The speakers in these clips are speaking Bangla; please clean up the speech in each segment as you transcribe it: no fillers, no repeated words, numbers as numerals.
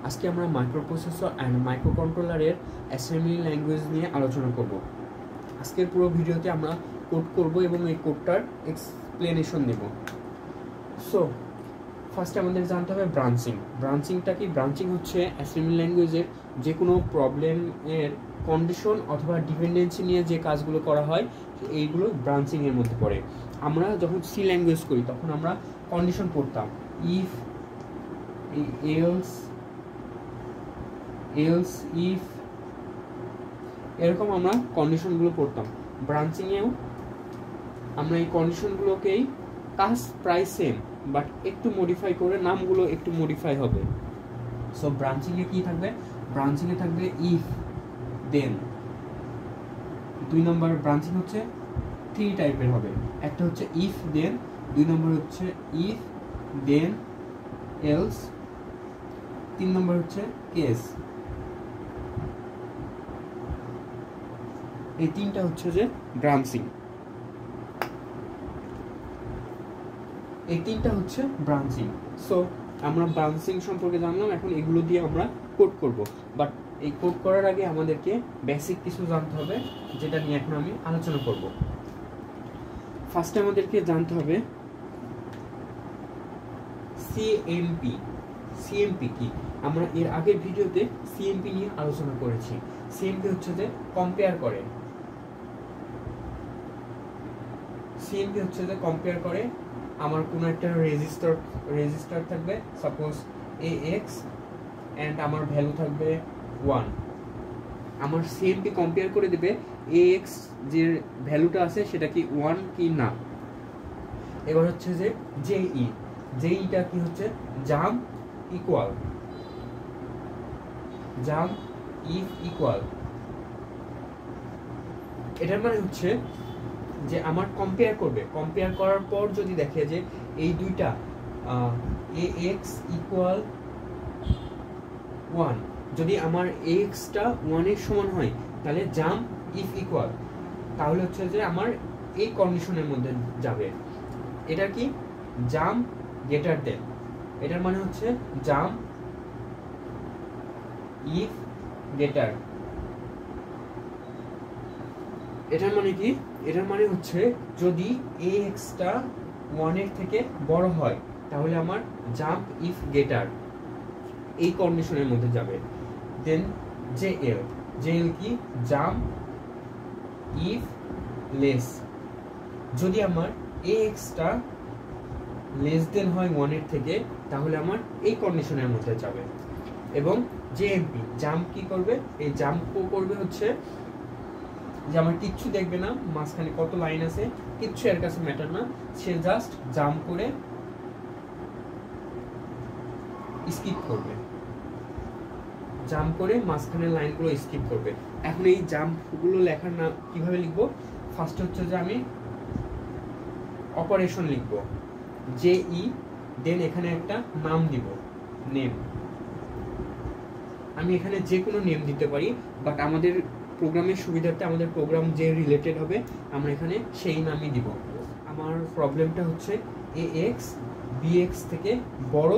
আজকে আমরা মাইক্রোপ্রসেসর অ্যান্ড মাইক্রোকন্ট্রোলারের অ্যাসেম্বলি ল্যাঙ্গুয়েজ নিয়ে আলোচনা করব। আজকের পুরো ভিডিওতে আমরা কোড করব এবং এই কোডটার এক্সপ্লেনেশন দেব। সো ফার্স্টে আমাদের জানতে হবে ব্রাঞ্চিংটা কি। ব্রাঞ্চিং হচ্ছে অ্যাসেম্বলি ল্যাঙ্গুয়েজের যে কোনো প্রবলেমের কন্ডিশন অথবা ডিপেন্ডেন্সি নিয়ে যে কাজগুলো করা হয় এইগুলো ব্রাঞ্চিংয়ের মধ্যে পড়ে। আমরা যখন সি ল্যাঙ্গুয়েজ করি তখন আমরা কন্ডিশন পড়তাম, ইফ, এলস, ইফ, এরকম আমরা কন্ডিশনগুলো পড়তাম। ব্রাঞ্চিংয়েও আমরা এই কন্ডিশনগুলোকেই কাজ প্রায় সেম বাট একটু মডিফাই করে নামগুলো একটু মডিফাই হবে। সো ব্রাঞ্চিংয়ে কি থাকবে? ব্রাঞ্চিংয়ে থাকবে ইফ, দেন। 2 নম্বর ব্রাঞ্চিং হচ্ছে 3 টাইপের হবে। একটা হচ্ছে ইফ দেন, 2 নম্বর হচ্ছে ইফ দেন এলস, 3 নম্বর হচ্ছে কেস। এই 3টা হচ্ছে যে ব্রাঞ্চিং। এই 3টা হচ্ছে ব্রাঞ্চিং। সো আমরা ব্রাঞ্চিং সম্পর্কে জানলাম, এখন এগুলো দিয়ে আমরা কোড করব। বাট এই কোড করার আগে আমাদেরকে বেসিক কিছু জানতে হবে, যেটা নিয়ে এখন আমি আলোচনা করব। ফার্স্টে আমাদেরকে জানতে হবে সিএমপি কি। আমরা এর আগের ভিডিওতে সিএমপি নিয়ে আলোচনা করেছি। সিএমপি হচ্ছে যে কম্পেয়ার করে। সিএমপি হচ্ছে যে কম্পেয়ার করে। আমার কোনো একটা রেজিস্টার থাকবে, সাপোজ AX, অ্যান্ড আমার ভ্যালু থাকবে 1। আমার সিএমপি কম্পেয়ার করে দেবে AX যে ভ্যালুটা আছে সেটা কি 1 কি না। এবার হচ্ছে যে জেইটা কি হচ্ছে? Jump if equal. এটার মানে হচ্ছে যে আমার কম্পেয়ার করবে, কম্পেয়ার করার পর যদি দেখে যে এই দুইটা AX ইকুয়াল 1, যদি আমার AX-টা 1 এর সমান হয় তাহলে জাম্প ইফ ইকুয়াল, তাহলে হচ্ছে যে আমার এই কন্ডিশনের মধ্যে যাবে। এটা কি? Jump greater than. এটার মানে হচ্ছে জাম্প ইফ গ্রেটার। এটার মানে কি? এটার মানে হচ্ছে যদি AX-টা 1 এর থেকে বড় হয় তাহলে আমার জাম্প ইফ গ্রেটার এই কন্ডিশনের মধ্যে যাবে। দেন জেএল কি? Jump if less. যদি আমার AX-টা লেস দেন হয় 1 এর থেকে তাহলে আমার এই কন্ডিশনের মধ্যে যাবে। এবং জেএমপি জাম্প কি করবে? এই জাম্প করবে হচ্ছে যে আমার কিচ্ছু দেখবে না, মাঝখানে কত লাইন আছে কিচ্ছু এর কাছে ম্যাটার না, সে জাস্ট জাম্প করে স্কিপ করবে, জাম্প করে মাঝখানে লাইনগুলো স্কিপ করবে। এখন এই জাম্পগুলো লেখার না কিভাবে লিখবো? ফার্স্ট হচ্ছে যে আমি অপারেশন লিখবো, JE, দেন এখানে একটা নাম দিব, নেম। আমি এখানে যে কোনো নেম দিতে পারি, বাট আমাদের প্রোগ্রামের সুবিধার্থে আমাদের প্রোগ্রাম যে রিলেটেড হবে আমরা এখানে সেই নামই দিব। আমার প্রবলেমটা হচ্ছে AX BX থেকে বড়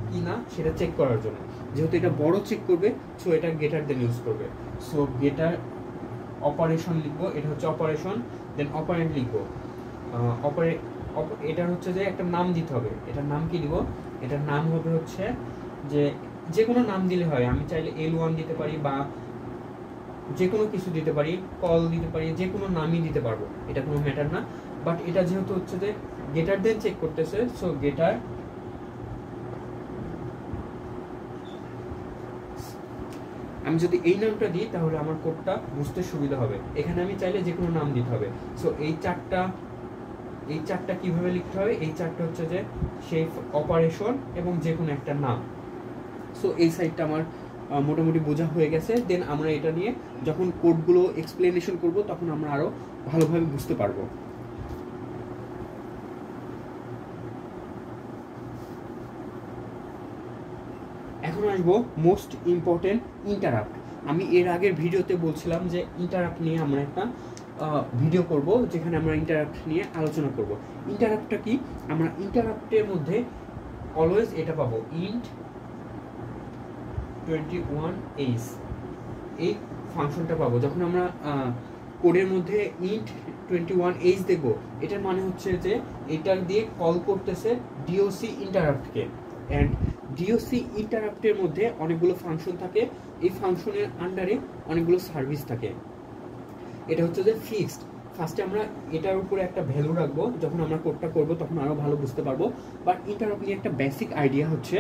কি না সেটা চেক করার জন্য। যেহেতু এটা বড় চেক করবে, সো এটা গ্রেটার দেন ইউজ করবে। সো গ্রেটার অপারেশন লিখবো, এটা হচ্ছে অপারেশন, দেন অপারেন্ট লিখবো। এটার হচ্ছে যে একটা নাম দিতে হবে। এটার নাম কি দিব? এটার নাম হবে হচ্ছে যে কোনো নাম দিলে হয়। আমি চাইলে L1 দিতে পারি বা যে কোনো কিছু দিতে পারি, কল দিতে পারি, যে কোনো নামই দিতে পারবো, এটা কোনো ম্যাটার না। বাট এটা যেহেতু হচ্ছে যে গ্রেটার দেন চেক করতেছে, সো গ্রেটার। আমি যদি এই নামটা দিই তাহলে আমার কোডটা বুঝতে সুবিধা হবে। এখানে আমি চাইলে যে কোনো নাম দিতে হবে। সো এই চারটা কিভাবে লিখতে হবে? এই চারটা হচ্ছে যে সেই অপারেশন এবং যে কোনো একটা নাম। সো এই সাইডটা আমার মোটামুটি বোঝা হয়ে গেছে। দেন আমরা এটা নিয়ে যখন কোডগুলো এক্সপ্লেনেশন করব তখন আমরা আরো ভালোভাবে বুঝতে পারবো। এখন আসবো মোস্ট ইম্পর্টেন্ট ইন্টারাপ্ট। আমি এর আগের ভিডিওতে বলছিলাম যে ইন্টারাপ্ট নিয়ে আমরা একটা ভিডিও করব যেখানে আমরা ইন্টারাপ্ট নিয়ে আলোচনা করব। ইন্টারাপ্টটা কি? আমরা ইন্টারাপ্টের মধ্যে অলওয়েজ এটা পাবো, ইন্ট 21h এই ফাংশনটা পাবো। যখন আমরা কোডের মধ্যে int 21h দেখব, এটার মানে হচ্ছে যে এটার দিয়ে কল করতেছে doc ইন্টারাপ্টকে। অ্যান্ড doc ইন্টারাপ্টের মধ্যে অনেকগুলো ফাংশন থাকে, এই ফাংশনের আন্ডারে অনেকগুলো সার্ভিস থাকে। এটা হচ্ছে যে ফিক্সড। ফার্স্টে আমরা এটার উপরে একটা ভ্যালু রাখবো, যখন আমরা কোডটা করব তখন আরও ভালো বুঝতে পারবো। বাট ইন্টারাপ্ট নিয়ে একটা বেসিক আইডিয়া হচ্ছে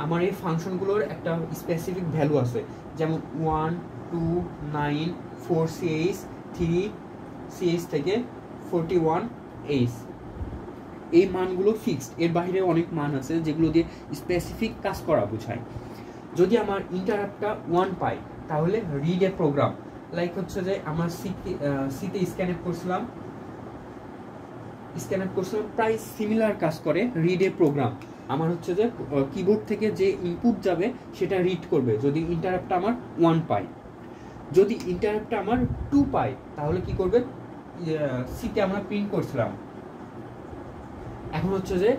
আমার এই ফাংশনগুলোর একটা স্পেসিফিক ভ্যালু আছে, যেমন 1 2 9 4ch 3ch থেকে 41h। এই মানগুলো ফিক্সড, এর বাইরে অনেক মান আছে যেগুলো দিয়ে স্পেসিফিক কাজ করা বোঝায়। যদি আমার ইন্টারাপ্টটা 1 পাই তাহলে রিড এ প্রোগ্রাম, লাইক হচ্ছে যে আমার সিতে স্ক্যানআপ করছিলাম প্রায় সিমিলার কাজ করে রিড এ প্রোগ্রাম। আমার হচ্ছে যে কিবোর্ড থেকে যে ইনপুট যাবে সেটা রিড করবে যদি ইন্টারাপ্টটা আমার 1 পাই। যদি ইন্টারাপ্টটা আমার 2 পাই তাহলে কি করবে, সিতে আমরা প্রিন্ট করছিলাম, এখন হচ্ছে যে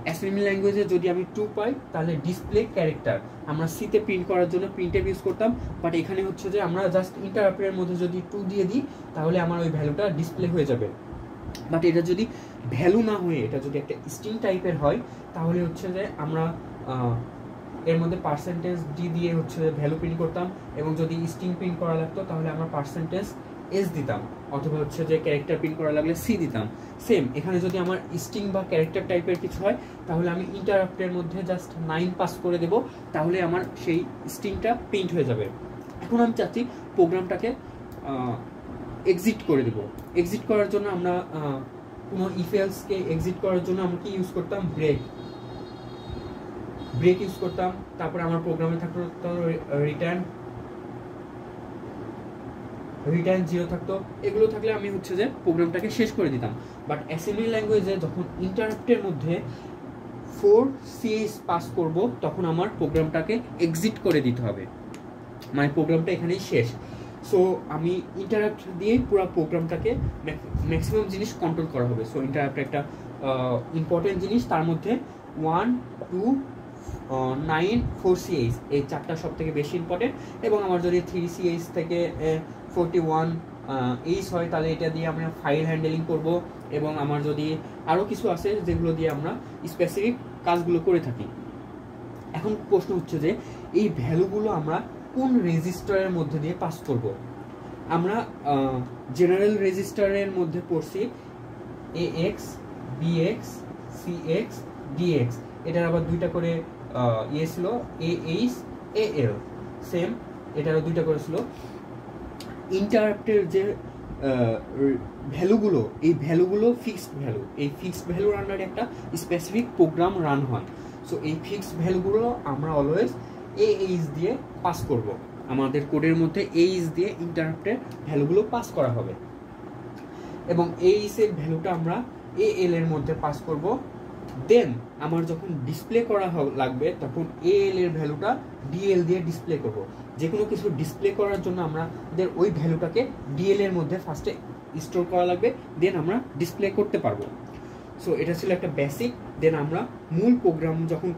অ্যাসেম্বলি ল্যাঙ্গুয়েজে যদি আমি 2 পাই তাহলে ডিসপ্লে ক্যারেক্টার, আমরা সিতে প্রিন্ট করার জন্য প্রিন্টএফ ইউজ করতাম, বাট এখানে হচ্ছে যে আমরা জাস্ট ইন্টারাপ্টের মধ্যে যদি 2 দিয়ে দিই তাহলে আমার ওই ভ্যালুটা ডিসপ্লে হয়ে যাবে। বাট এটা যদি ভ্যালু না হয়ে এটা যদি একটা স্ট্রিং টাইপের হয় তাহলে হচ্ছে যে আমরা এর মধ্যে পার্সেন্টেজ ডি দিয়ে হচ্ছে ভ্যালু প্রিন্ট করতাম, এবং যদি স্ট্রিং প্রিন্ট করা লাগতো তাহলে আমরা পার্সেন্টেজ এস দিতাম, অথবা হচ্ছে যে ক্যারেক্টার প্রিন্ট করা লাগলে সি দিতাম। সেম এখানে যদি আমার স্ট্রিং বা ক্যারেক্টার টাইপের কিছু হয় তাহলে আমি ইন্টারাপ্টের মধ্যে জাস্ট 9 পাস করে দেব, তাহলে আমার সেই স্ট্রিংটা প্রিন্ট হয়ে যাবে। এখন আমি চাচ্ছি প্রোগ্রামটাকে এক্সিট করে দেব। এক্সিট করার জন্য আমরা কোনো ইফেলসকে এক্সিট করার জন্য আমরা কি ইউজ করতাম, ব্রেক ইউজ করতাম। তারপরে আমার প্রোগ্রামে থাকতো রিটার্ন 0 থাকতো, এগুলো থাকলে আমি হচ্ছে যে প্রোগ্রামটাকে শেষ করে দিতাম। বাট অ্যাসেম্বলি ল্যাঙ্গুয়েজে যখন ইন্টারাপ্টের মধ্যে 4ch পাস করব তখন আমার প্রোগ্রামটাকে এক্সিট করে দিতে হবে, মানে প্রোগ্রামটা এখানেই শেষ। সো আমি ইন্টারাপ্ট দিয়েই পুরো প্রোগ্রামটাকে ম্যাক্সিমাম জিনিস কন্ট্রোল করা হবে। সো ইন্টারাপ্ট একটা ইম্পর্টেন্ট জিনিস, তার মধ্যে 1 2 9 4ch এই চারটা সব থেকে বেশি ইম্পর্টেন্ট। এবং আমার যদি 3ch থেকে 41h হয় তাহলে এটা দিয়ে আমরা ফাইল হ্যান্ডেলিং করব, এবং আমার যদি আরও কিছু আছে যেগুলো দিয়ে আমরা স্পেসিফিক কাজগুলো করে থাকি। এখন প্রশ্ন হচ্ছে যে এই ভ্যালুগুলো আমরা কোন রেজিস্টারের মধ্যে দিয়ে পাস করব। আমরা জেনারেল রেজিস্টারের মধ্যে পড়ছি AX BX CX DX, এটার আবার দুইটা করে ইয়ে ছিল AH AL, সেম এটারও দুইটা করে ছিল। ইন্টারাপ্টের যে ভ্যালুগুলো, এই ভ্যালুগুলো ফিক্সড ভ্যালু, এই ফিক্সড ভ্যালুর আন্ডারে একটা স্পেসিফিক প্রোগ্রাম রান হয়। সো এই ফিক্সড ভ্যালুগুলো আমরা অলওয়েজ AH দিয়ে পাস করব, আমাদের কোডের মধ্যে AH দিয়ে ইন্টারাপ্টের ভ্যালুগুলো পাস করা হবে, এবং AH এর ভ্যালুটা আমরা AL এর মধ্যে পাস করব। দেন আমার যখন ডিসপ্লে করা লাগবে তখন AL এর ভ্যালুটা DL দিয়ে ডিসপ্লে করব। যে কোনো কিছু ডিসপ্লে করার জন্য আমাদের ওই ভ্যালুটাকে DL এর মধ্যে ফার্স্টে স্টোর করা লাগবে, দেন আমরা ডিসপ্লে করতে পারবো। সো এটা ছিল একটা বেসিক। দেন আমরা মূল প্রোগ্রাম যখন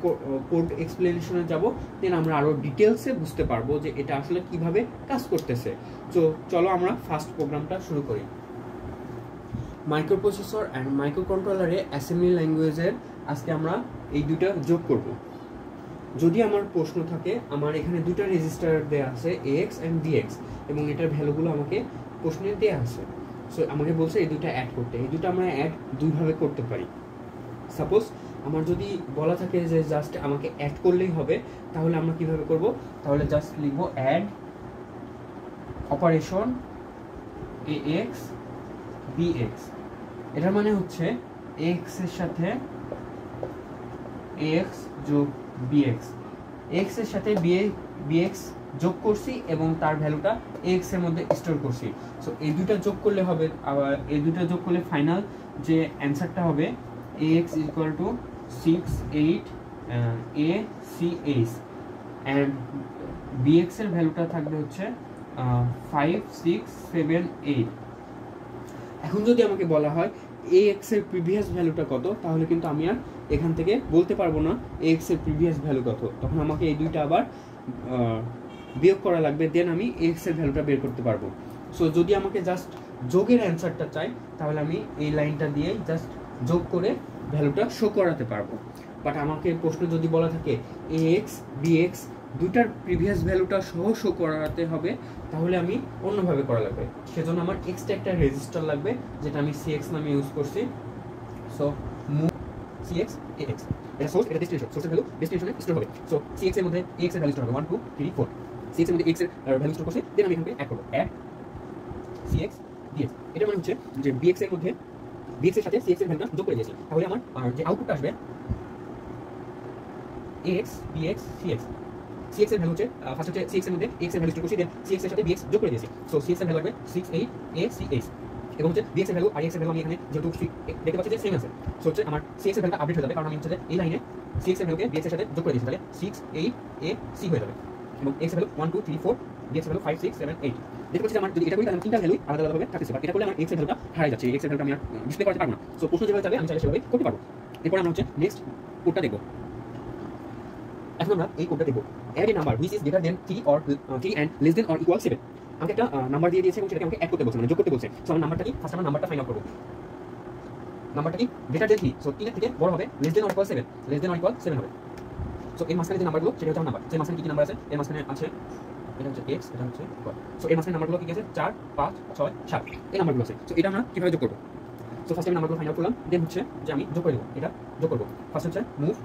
কোড এক্সপ্লেনেশনে যাব দেন আমরা আরও ডিটেলসে বুঝতে পারবো যে এটা আসলে কিভাবে কাজ করতেছে। তো চলো আমরা ফার্স্ট প্রোগ্রামটা শুরু করি। মাইক্রোপ্রসেসর অ্যান্ড মাইক্রোকন্ট্রোলারে অ্যাসেম্বলি ল্যাঙ্গুয়েজের আজকে আমরা এই দুটা যোগ করব। যদি আমার প্রশ্ন থাকে, আমার এখানে দুটা রেজিস্টার দেওয়া আছে AX অ্যান্ড DX, এবং এটার ভ্যালুগুলো আমাকে প্রশ্নে দেওয়া আছে। সো আমাকে বলছে এই দুটা অ্যাড করতে, এই দুটো আমরা অ্যাড দুইভাবে করতে পারি। সাপোজ আমার যদি বলা থাকে যে জাস্ট আমাকে অ্যাড করলেই হবে, তাহলে আমরা কিভাবে করব, তাহলে জাস্ট লিখব অ্যাড অপারেশন AX BX। এটার মানে হচ্ছে x এর সাথে AX যোগ BX, x এর সাথে BX যোগ করছি এবং তার ভ্যালুটা AX এর মধ্যে স্টোর করছি। সো এই দুটো যোগ করলে হবে, আবার এই দুটো যোগ করলে ফাইনাল যে অ্যান্সারটা হবে AX equal to 6 8 ACH, and BX এর ভ্যালুটা থাকবে হচ্ছে 5 6 7 8। এখন যদি আমাকে বলা হয় AX এর প্রিভিয়াস ভ্যালুটা কত, তাহলে কিন্তু আমি আর এখান থেকে বলতে পারবো না এক্স এর প্রিভিয়াস ভ্যালু কত, তখন আমাকে এই দুইটা আবার বিয়োগ করা লাগবে, দেন আমি এক্স এর ভ্যালুটা বের করতে পারবো। সো যদি আমাকে জাস্ট যোগের অ্যান্সারটা চাই তাহলে আমি এই লাইনটা দিয়ে জাস্ট যোগ করে ভ্যালুটা শো করাতে পারবো। বাট আমাকে প্রশ্ন যদি বলা থাকে এ এক্স বি এক্স দুইটার প্রিভিয়াস ভ্যালুটা সহ শো করাতে হবে, তাহলে আমি অন্যভাবে করা লাগবে। সেজন্য আমার এক্সট্রা একটা রেজিস্টার লাগবে যেটা আমি সিএক্স নামে ইউজ করছি। সো মুভ সিএক্স এ এক্স, এটা সোর্স, এটা ডেস্টিনেশন, সোর্সের ভ্যালু ডেস্টিনেশনে স্টোর হবে। সো সিএক্স এর মধ্যে এক্স এর ভ্যালু স্টোর হবে 1 2 3 4, সিএক্স এর মধ্যে এক্স এর ভ্যালু স্টোর করছি, দেন আমি এখানে অ্যাড করব, অ্যাড সিএক্স ডিএক্স। এটা মানে হচ্ছে যে বিএক্স এর মধ্যে বিএক্স এর সাথে সিএক্স এর ভ্যালুটা যোগ করে দিয়েছি, তাহলে আমার যে আউটপুটটা আসবে এক্স বিএক্স সিএক্স। সিএক্স এর ভ্যালু হচ্ছে ফার্স্ট হচ্ছে সিএক্স এর মধ্যে এক্স এর ভ্যালু স্টোর করছি, দেন সিএক্স এর সাথে বিএক্স যোগ করে দিয়েছি। সো সিএক্স এর ভ্যালু আসবে 68 এ সিএক্স, এবং হচ্ছে বিএক্স এর ভ্যালু আর এক্স এর ভ্যালু আমি এখানে যেহেতু দেখতে পাচ্ছি যে সেম আছে, সো হচ্ছে আমার সিএক্স এর ভ্যালুটা আপডেট হয়ে যাবে, কারণ আমি হচ্ছে এই লাইনে সিএক্স এর ভ্যালুকে বিএক্স এর সাথে যোগ করে দিয়েছি, তাহলে 68 এ সি হয়ে যাবে, এবং এক্স এর ভ্যালু 1 2 3 4, বিএক্স এর ভ্যালু 5 6 7 8। দেখতে পাচ্ছি আমার যদি এটা করি তাহলে তিনটা ভ্যালু আলাদা আলাদা ভাবে থাকছে, বাট এটা করলে আমার এক্স এর ভ্যালুটা হারিয়ে যাচ্ছে, এক্স এর ভ্যালুটা আমি আর ডিসপ্লে করতে পারবো না। সো প্রশ্ন যেভাবে চাবে আমি চাইলে সেভাবে করতে পারবো। এরপর আমরা হচ্ছে নেক্সট কোডটা দেখব। এখন আমরা এই কোডটা দেখব, add a number which is greater than 3 or 3 and less than or equal 7। আমাকে একটা নাম্বার দিয়ে দিয়েছে এবং সেটাকে আমাকে অ্যাড করতে বলছে, মানে যোগ করতে বলছে। সো আমরা নাম্বারটা কি ফার্স্ট আমরা নাম্বারটা ফাইন্ড আউট করব। নাম্বারটা কি গ্রেটার দেন 3, সো 3 এর থেকে বড় হবে, less than or equal 7, less than or equal 7 হবে। সো এর মাঝখানে যে নাম্বারগুলো সেটা হচ্ছে আমার নাম্বার, সেই মাঝখানে কি কি নাম্বার আছে, এর মাঝখানে আছে এটা হচ্ছে x, এটা হচ্ছে y। সো এর মাঝখানে নাম্বারগুলো কি কি আছে 4 5 6 7, এই নাম্বারগুলো আছে। সো এটা আমরা কিভাবে যোগ করব? সো ফার্স্ট আমি নাম্বারগুলো ফাইন্ড আউট করলাম, দেন হচ্ছে যে আমি যোগ করে দেব, এটা যোগ করব। ফার্স্ট হচ্ছে মুভ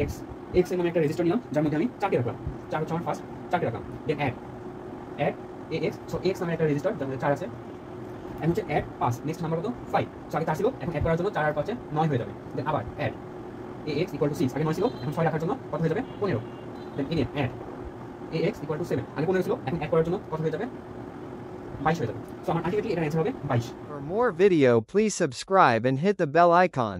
x, x এর নামে একটা রেজিস্টার নিলাম যার মধ্যে আমি 4কে রাখলাম, 4 হচ্ছে আমার ফার্স্ট, 4কে রাখলাম। দেন অ্যাড ax, সো x নামে একটা রেজিস্টার যার মধ্যে 4 আছে। এখন হচ্ছে অ্যাড পাস, নেক্সট নাম্বার কত 5, সো আগে 4 ছিল, এখন অ্যাড করার জন্য 4 আর 5 9 হয়ে যাবে। দেন আবার অ্যাড ax = 6, আগে 9 ছিল, এখন 6 রাখার জন্য কত হয়ে যাবে 15। দেন এগেইন অ্যাড ax = 7, আগে 15 ছিল, এখন অ্যাড করার জন্য কত হয়ে যাবে 22 হয়ে যাবে। সো আমার আলটিমেটলি এটার অ্যানসার হবে 22। For more video, please subscribe and hit the bell icon.